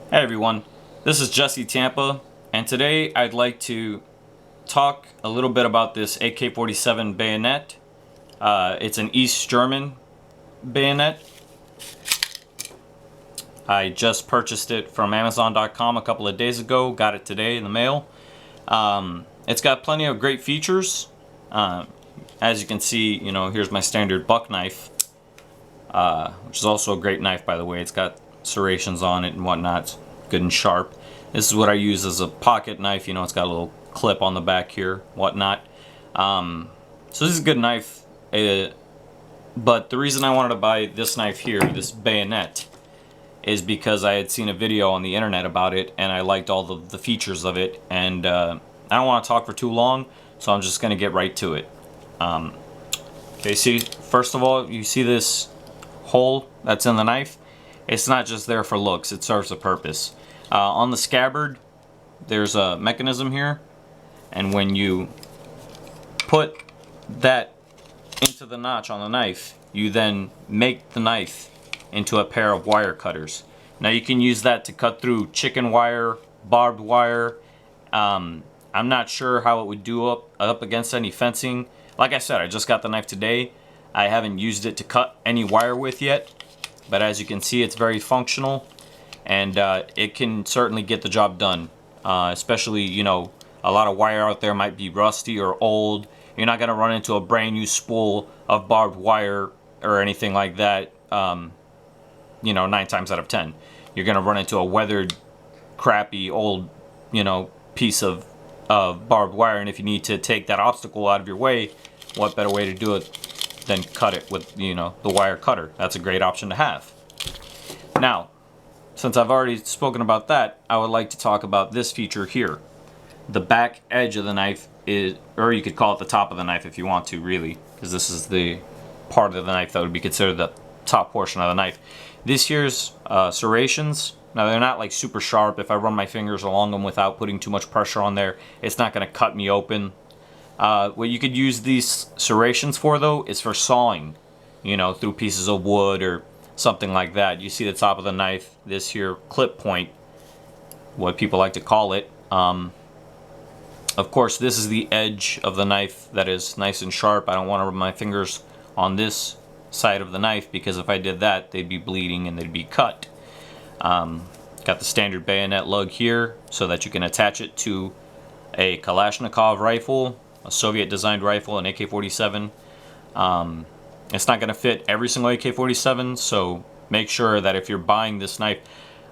Hey everyone, this is Jesse Tampa, and today I'd like to talk a little bit about this AK-47 bayonet. It's an East German bayonet. I just purchased it from Amazon.com a couple of days ago, got it today in the mail. It's got plenty of great features. As you can see, here's my standard buck knife, which is also a great knife, by the way. It's got serrations on it and whatnot. It's good and sharp. This is what I use as a pocket knife. It's got a little clip on the back here, whatnot. So this is a good knife. But the reason I wanted to buy this knife here, this bayonet, is because I had seen a video on the internet about it and I liked all the features of it. And I don't want to talk for too long, so I'm just going to get right to it. Okay, see, first of all, you see this hole that's in the knife? It's not just there for looks, it serves a purpose. On the scabbard, there's a mechanism here, and when you put that into the notch on the knife, you then make the knife into a pair of wire cutters. Now you can use that to cut through chicken wire, barbed wire. I'm not sure how it would do up against any fencing. Like I said, I just got the knife today. I haven't used it to cut any wire with yet, but as you can see, it's very functional, and it can certainly get the job done. Especially, a lot of wire out there might be rusty or old. You're not going to run into a brand new spool of barbed wire or anything like that, 9 times out of 10. You're going to run into a weathered, crappy, old, piece of barbed wire, and if you need to take that obstacle out of your way, what better way to do it than cut it with, the wire cutter? That's a great option to have. Now, since I've already spoken about that, I would like to talk about this feature here. The back edge of the knife is, or you could call it the top of the knife if you want to, really, because this is the part of the knife that would be considered the top portion of the knife. This here's serrations. Now they're not like super sharp. If I run my fingers along them without putting too much pressure on there, it's not going to cut me open. What you could use these serrations for, though, is for sawing, through pieces of wood or something like that. You see the top of the knife, this here clip point, what people like to call it. Of course, this is the edge of the knife that is nice and sharp. I don't want to rub my fingers on this side of the knife, because if I did that, they'd be bleeding and they'd be cut. Got the standard bayonet lug here so that you can attach it to a Kalashnikov rifle, a Soviet designed rifle, an AK-47. It's not going to fit every single AK-47, so make sure that if you're buying this knife,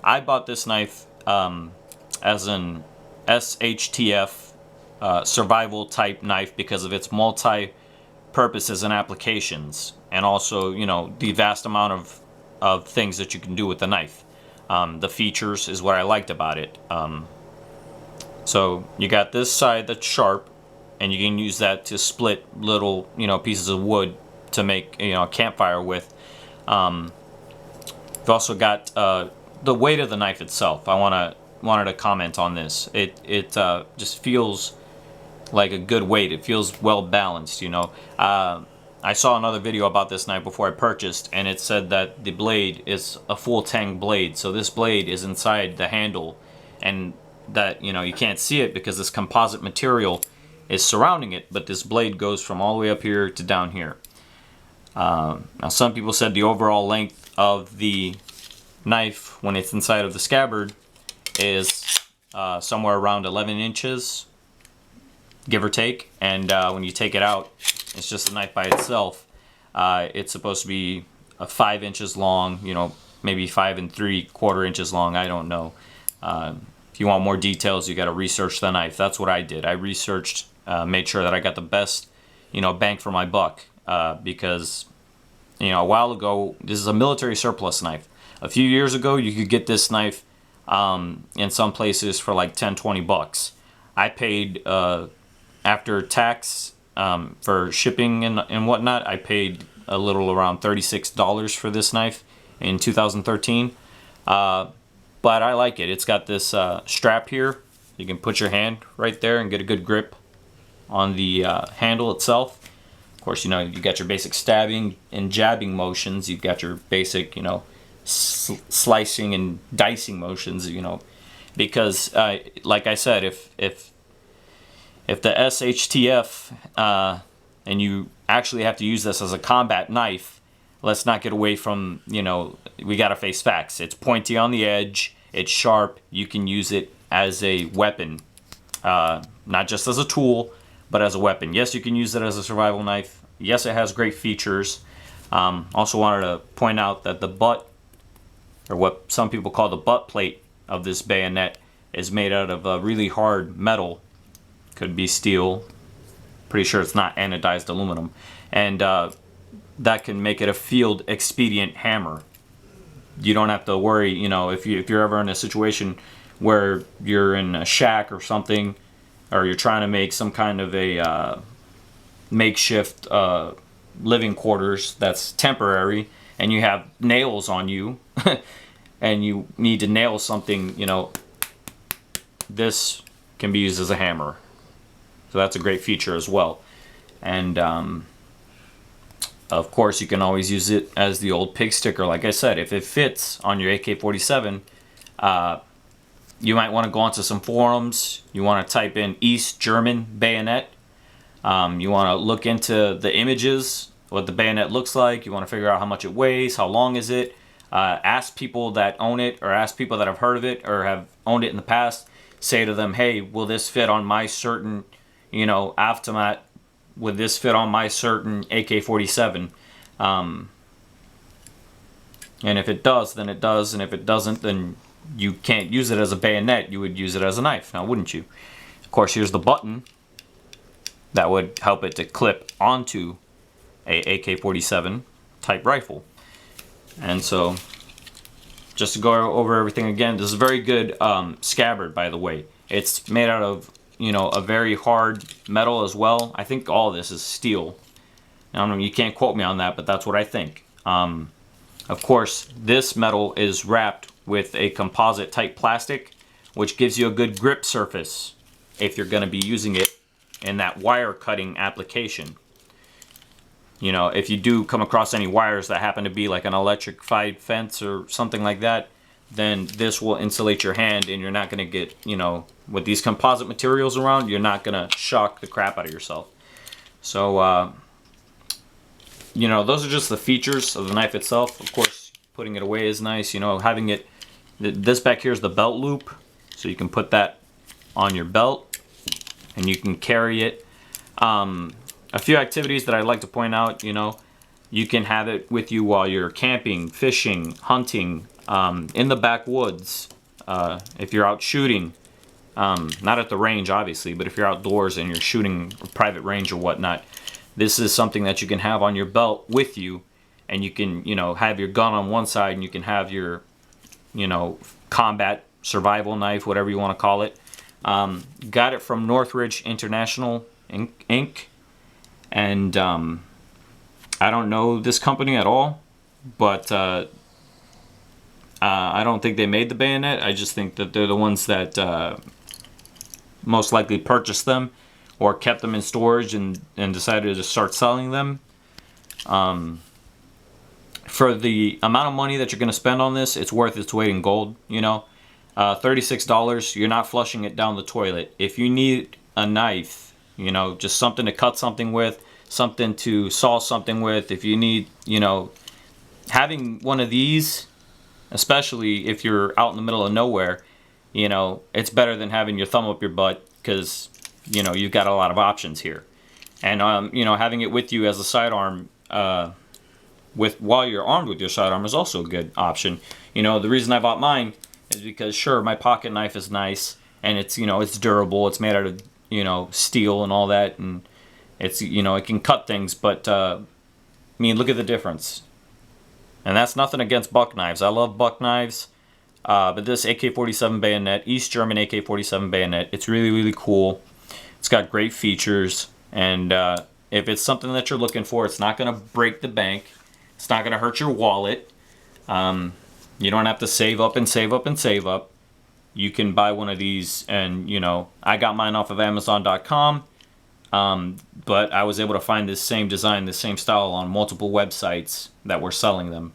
I bought this knife as an SHTF survival type knife because of its multi-purposes and applications, and also, the vast amount of things that you can do with the knife. The features is what I liked about it. So you got this side that's sharp, and you can use that to split little, pieces of wood to make, a campfire with. You've also got the weight of the knife itself. I wanted to comment on this. It just feels like a good weight. It feels well balanced. I saw another video about this knife before I purchased, and it said that the blade is a full tang blade. So this blade is inside the handle, and that you can't see it because this composite material is surrounding it, but this blade goes from all the way up here to down here. Now some people said the overall length of the knife when it's inside of the scabbard is somewhere around 11 inches, give or take, and when you take it out, it's just a knife by itself. It's supposed to be 5 inches long, maybe 5 3/4 inches long, I don't know. If you want more details, you got to research the knife. That's what I did. I researched, made sure that I got the best, bang for my buck, because, a while ago, this is a military surplus knife. A few years ago, you could get this knife in some places for like 10-20 bucks. I paid, after tax, for shipping and whatnot, I paid a little around $36 for this knife in 2013. But I like it. It's got this strap here. You can put your hand right there and get a good grip on the handle itself. Of course, you got your basic stabbing and jabbing motions. You've got your basic, slicing and dicing motions, you know, because like I said, if the SHTF and you actually have to use this as a combat knife, let's not get away from, you know, we got to face facts. It's pointy on the edge, it's sharp, you can use it as a weapon, not just as a tool, but as a weapon. Yes, you can use it as a survival knife. Yes, it has great features. Also wanted to point out that the butt, or what some people call the butt plate of this bayonet, is made out of a really hard metal. Could be steel. Pretty sure it's not anodized aluminum. And that can make it a field expedient hammer. You don't have to worry, you know, if you're ever in a situation where you're in a shack or something, or you're trying to make some kind of a makeshift living quarters that's temporary, and you have nails on you, and you need to nail something, you know, this can be used as a hammer. So that's a great feature as well. And of course, you can always use it as the old pig sticker. Like I said, if it fits on your AK-47, you might want to go onto some forums. You want to type in East German bayonet. You want to look into the images, what the bayonet looks like. You want to figure out how much it weighs, how long is it. Ask people that own it, or ask people that have heard of it or have owned it in the past. Say to them, hey, will this fit on my certain, you know, automat? Would this fit on my certain AK-47? And if it does, then it does. And if it doesn't, then you can't use it as a bayonet. You would use it as a knife, now wouldn't you? Of course, here's the button that would help it to clip onto a AK-47 type rifle. And so, just to go over everything again, this is a very good scabbard, by the way. It's made out of, you know, a very hard metal as well. I think all of this is steel. I don't know, you can't quote me on that, but that's what I think. Of course, this metal is wrapped with a composite type plastic, which gives you a good grip surface if you're going to be using it in that wire cutting application. You know, if you do come across any wires that happen to be like an electrified fence or something like that, then this will insulate your hand, and you're not going to get, you know, with these composite materials around, you're not going to shock the crap out of yourself. So, you know, those are just the features of the knife itself. Of course, putting it away is nice. You know, having it, this back here is the belt loop, so you can put that on your belt, and you can carry it. A few activities that I'd like to point out, you know, you can have it with you while you're camping, fishing, hunting, in the backwoods, if you're out shooting, not at the range obviously, but if you're outdoors and you're shooting a private range or whatnot, this is something that you can have on your belt with you, and you can, you know, have your gun on one side, and you can have your, you know, combat survival knife, whatever you want to call it. Got it from Northridge International Inc. And I don't know this company at all, but I don't think they made the bayonet. I just think that they're the ones that most likely purchased them or kept them in storage and decided to start selling them. For the amount of money that you're going to spend on this, it's worth its weight in gold, you know. $36, you're not flushing it down the toilet. If you need a knife, you know, just something to cut something with, something to saw something with, if you need, you know, having one of these, especially if you're out in the middle of nowhere, you know, it's better than having your thumb up your butt, because, you know, you've got a lot of options here. And, you know, having it with you as a sidearm, while you're armed with your sidearm is also a good option. You know, the reason I bought mine is because, sure, my pocket knife is nice, and it's, you know, it's durable, it's made out of, you know, steel and all that, and it's, you know, it can cut things, but, I mean, look at the difference. And that's nothing against buck knives. I love buck knives, but this AK-47 bayonet, East German AK-47 bayonet, it's really, really cool. It's got great features, and if it's something that you're looking for, it's not going to break the bank. It's not going to hurt your wallet. You don't have to save up and save up and save up. You can buy one of these, and, you know, I got mine off of Amazon.com, but I was able to find this same design, this same style on multiple websites that were selling them.